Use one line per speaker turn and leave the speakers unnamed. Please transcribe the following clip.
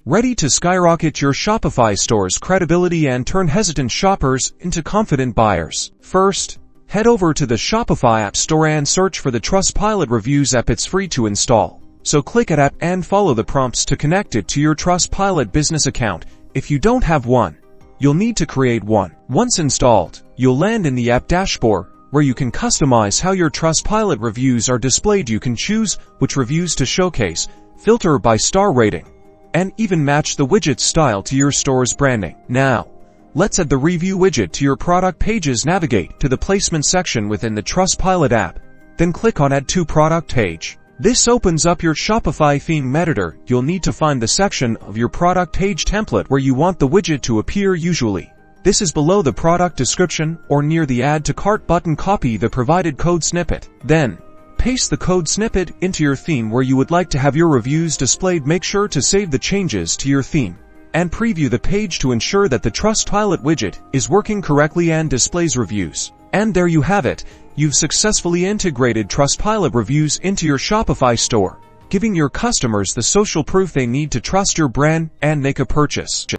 ready to skyrocket your Shopify store's credibility and turn hesitant shoppers into confident buyers. First, head over to the Shopify App Store and search for the Trustpilot Reviews app. It's free to install. So click at App and follow the prompts to connect it to your Trustpilot business account. If you don't have one, you'll need to create one. Once installed, you'll land in the app dashboard, where you can customize how your Trustpilot reviews are displayed. You can choose which reviews to showcase, filter by star rating, and even match the widget style to your store's branding. Now, let's add the review widget to your product pages. Navigate to the placement section within the Trustpilot app. Then click on Add to Product Page. This opens up your Shopify theme editor. You'll need to find the section of your product page template where you want the widget to appear. Usually, this is below the product description or near the Add to Cart button. Copy the provided code snippet. Then, paste the code snippet into your theme where you would like to have your reviews displayed. Make sure to save the changes to your theme and preview the page to ensure that the Trustpilot widget is working correctly and displays reviews. And there you have it. You've successfully integrated Trustpilot reviews into your Shopify store, giving your customers the social proof they need to trust your brand and make a purchase.